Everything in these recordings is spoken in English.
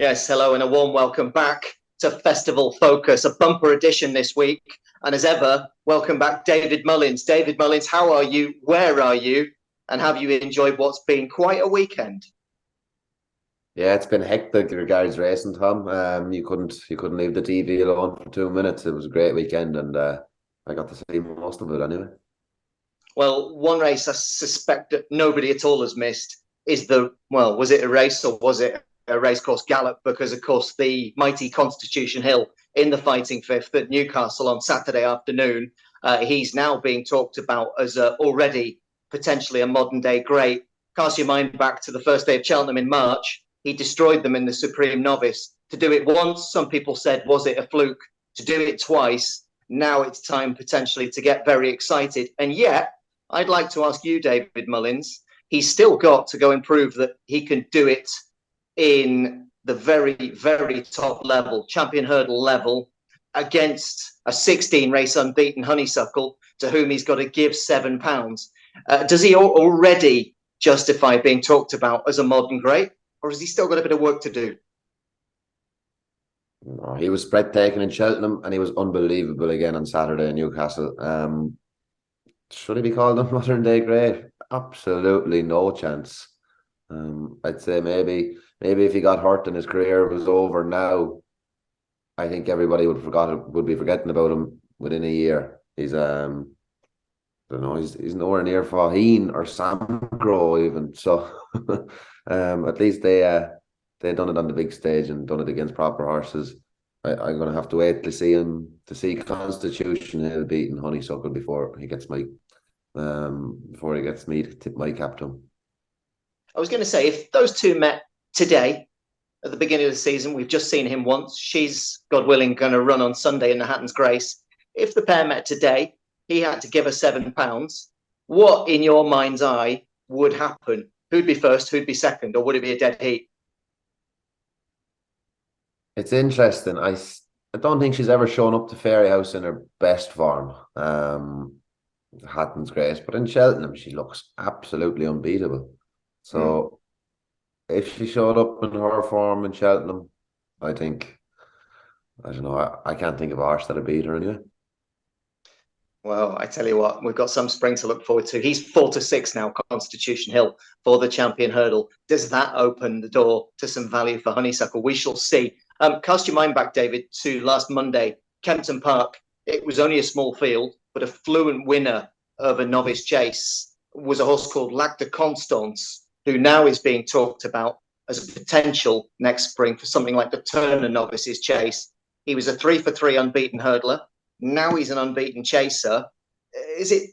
Yes, hello and a warm welcome back to Festival Focus, a bumper edition this week. And as ever, welcome back David Mullins. David Mullins, how are you? Where are you? And have you enjoyed what's been quite a weekend? Yeah, it's been hectic regards racing, Tom. You couldn't leave the TV alone for 2 minutes. It was a great weekend, and I got to see most of it anyway. Well, one race I suspect that nobody at all has missed is was it a race or was it a racecourse gallop? Because, of course, the mighty Constitution Hill in the Fighting Fifth at Newcastle on Saturday afternoon, he's now being talked about as already potentially a modern-day great. Cast your mind back to the first day of Cheltenham in March. He destroyed them in the Supreme Novice. To do it once, some people said, was it a fluke? To do it twice, now it's time potentially to get very excited. And yet, I'd like to ask you, David Mullins, he's still got to go and prove that he can do it in the very, very top level, champion hurdle level, against a 16-race unbeaten Honeysuckle, to whom he's got to give £7. Does he already justify being talked about as a modern great, or has he still got a bit of work to do? No, he was breathtaking in Cheltenham, and he was unbelievable again on Saturday in Newcastle. Should he be called a modern day great? Absolutely no chance. I'd say maybe if he got hurt and his career was over now, I think everybody would be forgetting about him within a year. He's I don't know, he's nowhere near Faheen or Sam Crow even. So at least they done it on the big stage and done it against proper horses. I'm gonna have to wait to see Constitution Hill beating Honeysuckle before he gets me to tip my cap to him. I was going to say, if those two met today at the beginning of the season, we've just seen him once. She's, God willing, going to run on Sunday in the Hatton's Grace. If the pair met today, he had to give her £7. What, in your mind's eye, would happen? Who'd be first? Who'd be second? Or would it be a dead heat? It's interesting. I don't think she's ever shown up to Fairyhouse in her best form. Hatton's Grace, but in Cheltenham, she looks absolutely unbeatable. So if she showed up in her form in Cheltenham, I don't know. I can't think of a horse that'd beat her anyway. Well, I tell you what, we've got some spring to look forward to. He's 4-6 now, Constitution Hill, for the champion hurdle. Does that open the door to some value for Honeysuckle? We shall see. Cast your mind back, David, to last Monday, Kempton Park. It was only a small field, but a fluent winner of a novice chase was a horse called Lac de Constance, who now is being talked about as a potential next spring for something like the Turner Novices chase. He was a 3-for-3 unbeaten hurdler. Now he's an unbeaten chaser. Is it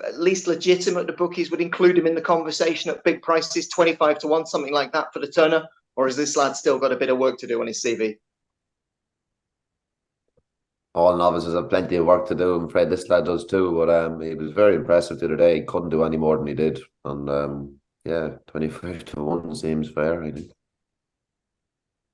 at least legitimate the bookies would include him in the conversation at big prices, 25-1, something like that for the Turner? Or has this lad still got a bit of work to do on his CV? All novices have plenty of work to do. I'm afraid this lad does too, but he was very impressive the other day. He couldn't do any more than he did. And 25-1 seems fair, I think.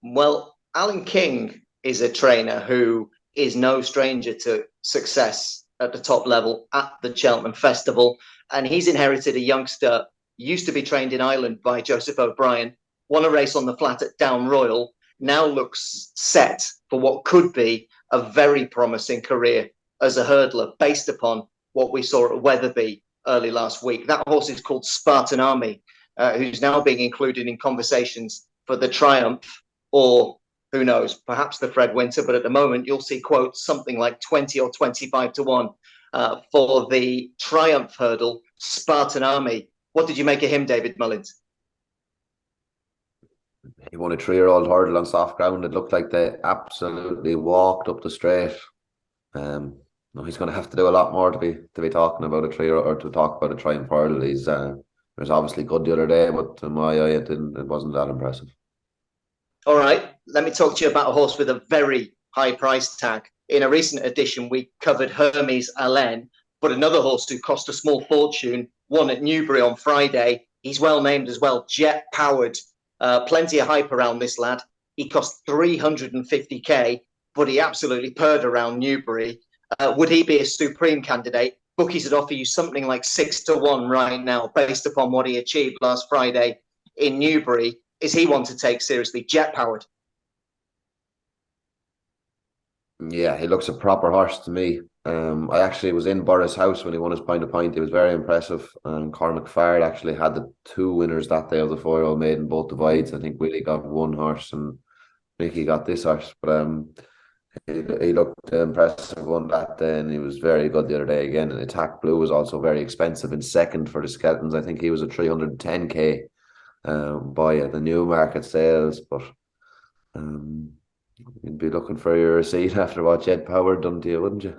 Well, Alan King is a trainer who is no stranger to success at the top level at the Cheltenham Festival. And he's inherited a youngster, used to be trained in Ireland by Joseph O'Brien, won a race on the flat at Down Royal, now looks set for what could be a very promising career as a hurdler based upon what we saw at Wetherby early last week. That horse is called Spartan Army, who's now being included in conversations for the Triumph, or who knows, perhaps the Fred Winter. But at the moment, you'll see quotes something like 20 or 25-1 for the Triumph hurdle, Spartan Army. What did you make of him, David Mullins? He won a 3-year-old hurdle on soft ground. It looked like they absolutely walked up the straight. No, he's going to have to do a lot more to be talking about a 3-year-old or to talk about a Triumph hurdle. He was obviously good the other day, but to my eye, it wasn't that impressive. All right, let me talk to you about a horse with a very high price tag. In a recent edition, we covered Hermes Allen, but another horse who cost a small fortune won at Newbury on Friday. He's well named as well, Jet Powered. Plenty of hype around this lad. He cost 350k, but he absolutely purred around Newbury. Would he be a supreme candidate? Bookies would offer you something like 6-1 right now, based upon what he achieved last Friday in Newbury. Is he one to take seriously? Jet Powered. Yeah, he looks a proper horse to me. I actually was in Burris House when he won his Point to Point. He was very impressive. And Cormac Farrell actually had the two winners that day of the 4-year-old maiden, both divides. I think Willie got one horse and Mickey got this horse. But he looked impressive one that day, and he was very good the other day again. And Attack Blue was also very expensive in second for the Skeletons. I think he was a 310k buy at the Newmarket sales, but um, you'd be looking for your receipt after what Jed Power done to you, wouldn't you?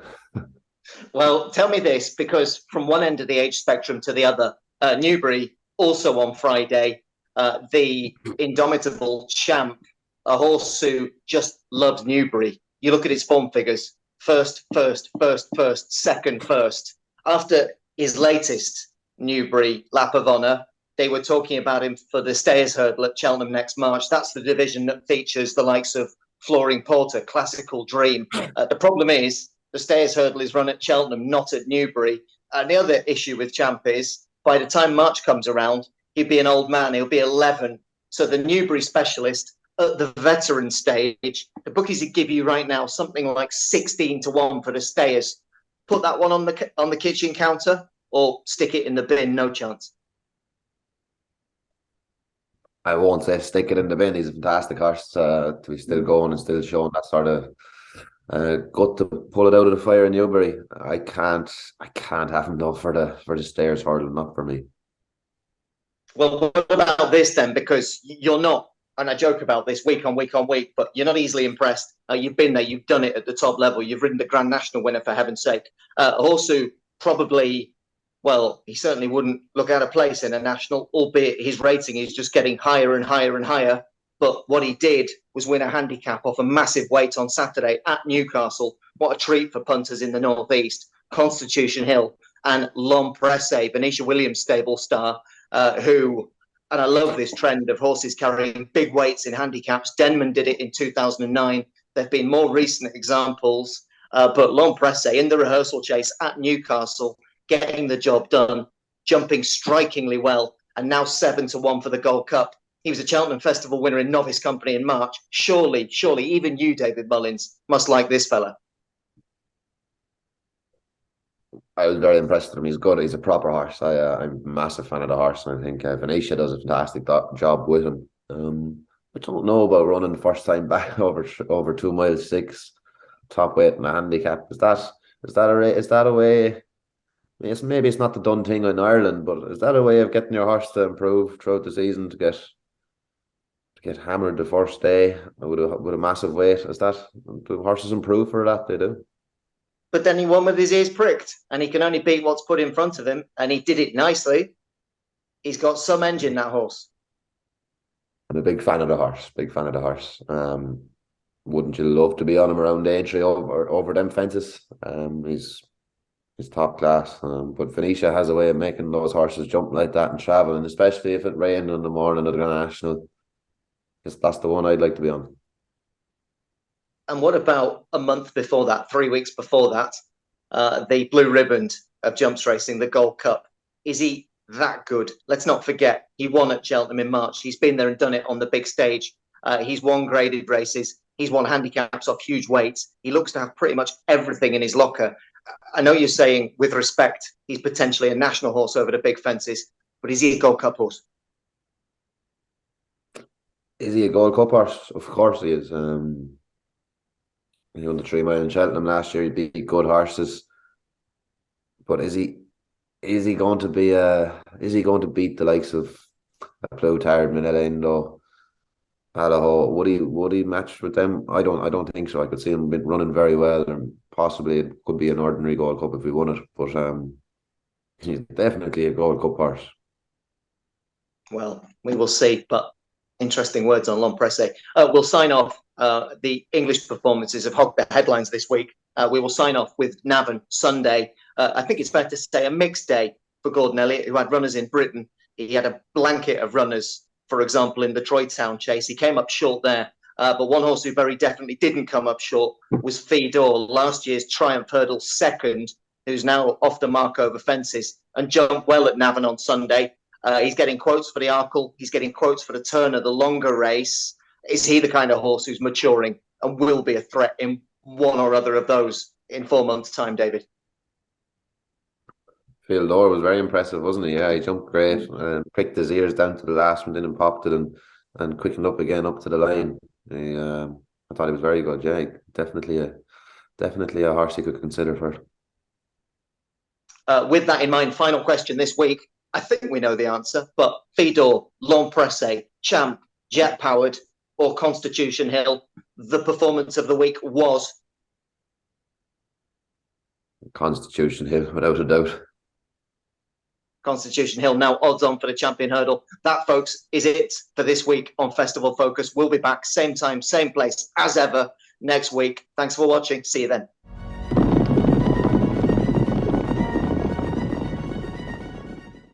Well, tell me this, because from one end of the age spectrum to the other, Newbury also on Friday, the indomitable champ, a horse who just loves Newbury. You look at his form figures: first, second, first. After his latest Newbury Lap of Honour, they were talking about him for the Stayers Hurdle at Cheltenham next March. That's the division that features the likes of Flooring Porter, Classical Dream. The problem is the Stayers Hurdle is run at Cheltenham, not at Newbury. And the other issue with Champ is by the time March comes around, he'll be an old man. He'll be 11. So the Newbury specialist at the veteran stage, the bookies would give you right now something like 16-1 for the Stayers. Put that one on the kitchen counter or stick it in the bin. No chance. I won't say stick it in the bin. He's a fantastic horse to be still going and still showing that sort of gut to pull it out of the fire in Newbury. I can't have him though for the Stairs hurdle, not for me. Well, what about this then? Because you're not, and I joke about this week on week on week, but you're not easily impressed. You've been there, you've done it at the top level. You've ridden the Grand National winner, for heaven's sake. A horse who probably, well, he certainly wouldn't look out of place in a national, albeit his rating is just getting higher and higher and higher. But what he did was win a handicap off a massive weight on Saturday at Newcastle. What a treat for punters in the Northeast. Constitution Hill and Presse, Venetia Williams stable star, who, and I love this trend of horses carrying big weights in handicaps. Denman did it in 2009. There have been more recent examples, but Presse in the rehearsal chase at Newcastle, getting the job done, jumping strikingly well, and now 7-1 for the Gold Cup. He was a Cheltenham Festival winner in Novice Company in March. Surely, even you, David Mullins, must like this fella. I was very impressed with him. He's good. He's a proper horse. I'm a massive fan of the horse, and I think Venetia does a fantastic job with him. I don't know about running the first time back over 2 miles 6, top weight and a handicap. Is that a way? Maybe it's not the done thing in Ireland, but is that a way of getting your horse to improve throughout the season to get hammered the first day with a massive weight? Do horses improve for that? They do. But then he won with his ears pricked, and he can only beat what's put in front of him, and he did it nicely. He's got some engine, that horse. I'm a big fan of the horse. Big fan of the horse. Wouldn't you love to be on him around Aintree over them fences? He's top class. But Venetia has a way of making those horses jump like that and travel, and especially if it rained in the morning of the Grand National. That's the one I'd like to be on. And what about a month before that, 3 weeks before that, the blue ribbon of jumps racing, the Gold Cup? Is he that good? Let's not forget, he won at Cheltenham in March. He's been there and done it on the big stage. He's won graded races. He's won handicaps off huge weights. He looks to have pretty much everything in his locker. I know you're saying, with respect, he's potentially a national horse over the big fences, but is he a Gold Cup horse? Is he a Gold Cup horse? Of course he is. He won the 3 mile in Cheltenham last year. He beat good horses, but is he going to be is he going to beat the likes of Plutard, Minella Indo, Alaho? Would he match with them? I don't think so. I could see him running very well, and possibly it could be an ordinary Gold Cup if we won it. But he's definitely a Gold Cup horse. Well, we will see. But interesting words on Long Presse. We'll sign off. The English performances have hogged the headlines this week. We will sign off with Navan Sunday. I think it's fair to say a mixed day for Gordon Elliott, who had runners in Britain. He had a blanket of runners, for example, in the Troy Town chase. He came up short there. But one horse who very definitely didn't come up short was Fil Dor, last year's Triumph Hurdle second, who's now off the mark over fences and jumped well at Navan on Sunday. He's getting quotes for the Arkle. He's getting quotes for the Turner, the longer race. Is he the kind of horse who's maturing and will be a threat in one or other of those in 4 months' time, David. Fil Dor was very impressive, wasn't he? Yeah, he jumped great and pricked his ears down to the last one, then popped it and quickened up again up to the line. I thought he was very good. Yeah, definitely a horse you could consider for it. With that in mind, final question this week. I think we know the answer, but Fil Dor, Presse, Champ, Jet Powered, or Constitution Hill, the performance of the week was Constitution Hill, without a doubt. Constitution Hill, now odds on for the Champion Hurdle. That, folks, is it for this week on Festival Focus. We'll be back same time, same place as ever next week. Thanks for watching. See you then.